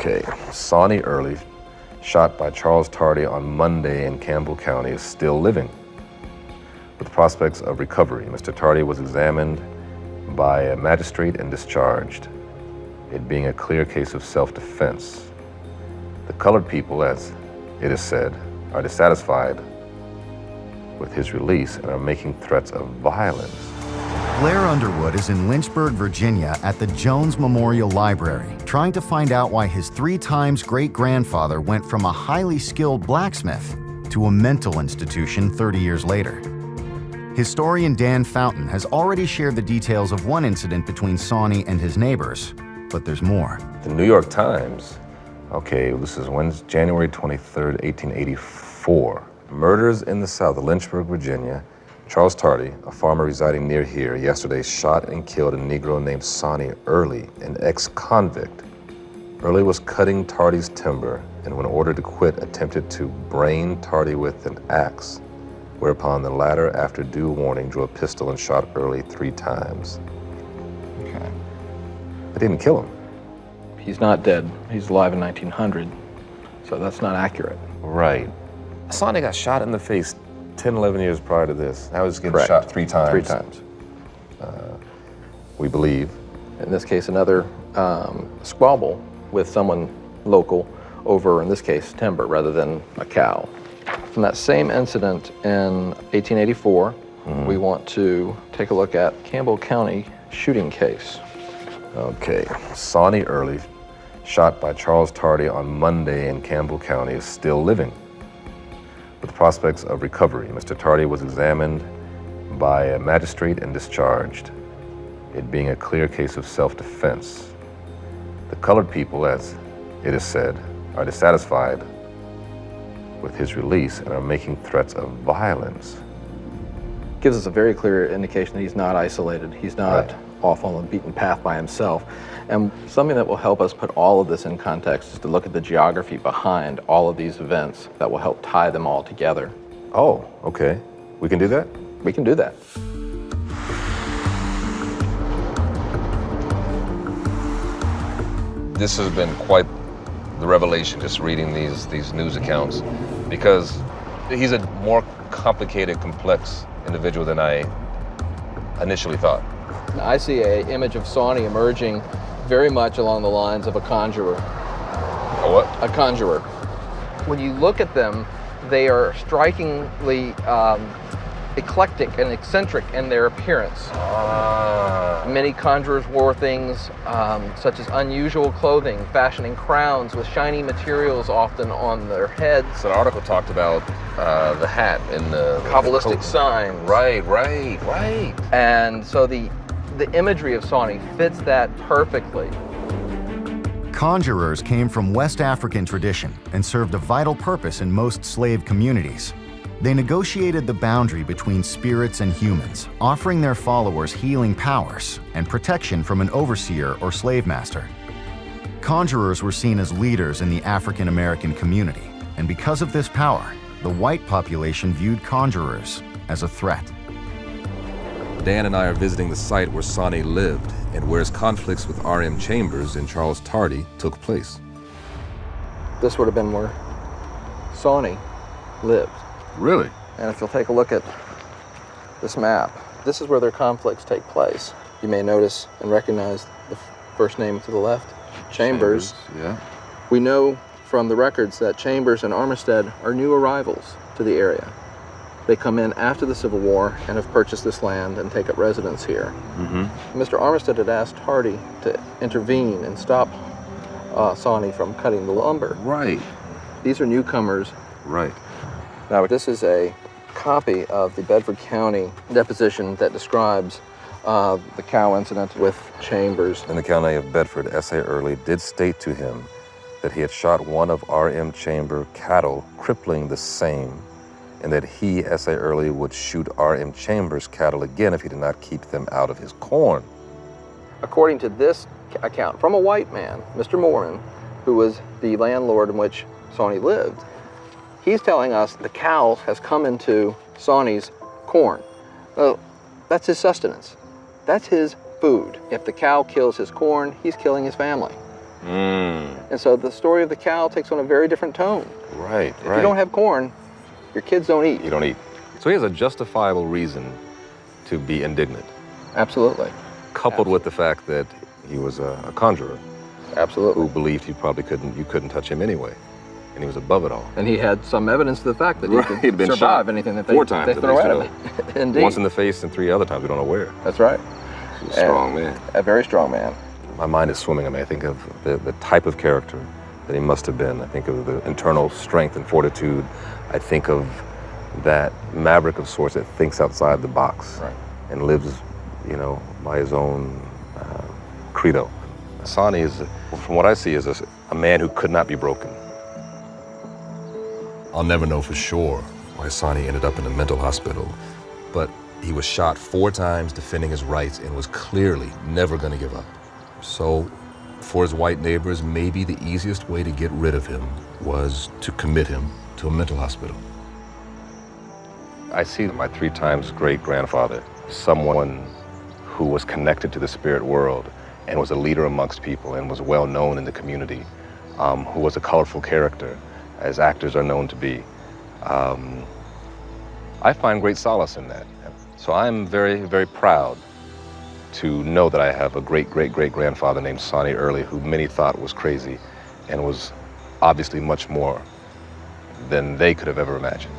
Okay, Sonny Early, shot by Charles Tardy on Monday in Campbell County, is still living. With prospects of recovery, Mr. Tardy was examined by a magistrate and discharged, it being a clear case of self-defense. The colored people, as it is said, are dissatisfied with his release and are making threats of violence. Blair Underwood is in Lynchburg, Virginia at the Jones Memorial Library, trying to find out why his 3 times great-grandfather went from a highly skilled blacksmith to a mental institution 30 years later. Historian Dan Fountain has already shared the details of one incident between Sonny and his neighbors, but there's more. The New York Times, okay, this is Wednesday, January 23rd, 1884. Murders in the South of Lynchburg, Virginia. Charles Tardy, a farmer residing near here, yesterday shot and killed a Negro named Sonny Early, an ex-convict. Early was cutting Tardy's timber and when ordered to quit, attempted to brain Tardy with an axe, whereupon the latter, after due warning, drew a pistol and shot Early 3 times. Okay. They didn't kill him. He's not dead. He's alive in 1900, so that's not accurate. Right. Sonny got shot in the face 10, 11 years prior to this. Now he's getting Correct. shot 3 times. 3 times. We believe. In this case, another squabble with someone local over, in this case, timber rather than a cow. From that same incident in 1884, we want to take a look at Campbell County shooting case. Okay, Sonny Early, shot by Charles Tardy on Monday in Campbell County, is still living. With prospects of recovery, Mr. Tardy was examined by a magistrate and discharged, it being a clear case of self-defense. The colored people, as it is said, are dissatisfied with his release and are making threats of violence. Gives us a very clear indication that he's not isolated. He's not Right. off on the beaten path by himself. And something that will help us put all of this in context is to look at the geography behind all of these events that will help tie them all together. Oh, okay. We can do that? We can do that. This has been quite the revelation, just reading these news accounts, because he's a more complicated, complex individual than I initially thought. I see an image of Sonny emerging very much along the lines of a conjurer. A what? A conjurer. When you look at them, they are strikingly eclectic and eccentric in their appearance. Many conjurers wore things such as unusual clothing, fashioning crowns with shiny materials often on their heads. So the article talked about the hat and the Kabbalistic signs. Right. And so the imagery of Sonny fits that perfectly. Conjurers came from West African tradition and served a vital purpose in most slave communities. They negotiated the boundary between spirits and humans, offering their followers healing powers and protection from an overseer or slave master. Conjurers were seen as leaders in the African American community, and because of this power, the white population viewed conjurers as a threat. Dan and I are visiting the site where Sonny lived and where his conflicts with R.M. Chambers and Charles Tardy took place. This would have been where Sonny lived. Really? And if you'll take a look at this map, this is where their conflicts take place. You may notice and recognize the first name to the left, Chambers. Yeah. We know from the records that Chambers and Armistead are new arrivals to the area. They come in after the Civil War and have purchased this land and take up residence here. Mr. Armistead had asked Tardy to intervene and stop Sonny from cutting the lumber. Right. These are newcomers. Right. Now, this is a copy of the Bedford County deposition that describes the cow incident with Chambers. In the county of Bedford, S.A. Early did state to him that he had shot one of R.M. Chamber cattle, crippling the same, and that he, S.A. Early, would shoot R.M. Chambers' cattle again if he did not keep them out of his corn. According to this account from a white man, Mr. Mormon, who was the landlord in which Sonny lived, he's telling us the cow has come into Sonny's corn. Well, that's his sustenance. That's his food. If the cow kills his corn, he's killing his family. And so the story of the cow takes on a very different tone. Right, If you don't have corn, your kids don't eat. You don't eat. So he has a justifiable reason to be indignant. Absolutely. Coupled with the fact that he was a conjurer Absolutely. who believed you couldn't touch him anyway. And he was above it all. And he had some evidence to the fact that he Right, could he'd been survive shot anything that 4 times they at throw least, at you him. Indeed. Once in the face and 3 other times we don't know where. That's right. He's a strong man. A very strong man. My mind is swimming. I mean, I think of the type of character that he must have been. I think of the internal strength and fortitude. I think of that maverick of sorts that thinks outside the box and lives, by his own credo. Sonny is, from what I see, is a man who could not be broken. I'll never know for sure why Sonny ended up in a mental hospital, but he was shot 4 times defending his rights and was clearly never going to give up. So, for his white neighbors, maybe the easiest way to get rid of him was to commit him to a mental hospital. I see my 3 times great-grandfather, someone who was connected to the spirit world and was a leader amongst people and was well known in the community, who was a colorful character, as actors are known to be. I find great solace in that. So I'm very, very proud to know that I have a great-great-great-grandfather named Sonny Early, who many thought was crazy and was obviously much more than they could have ever imagined.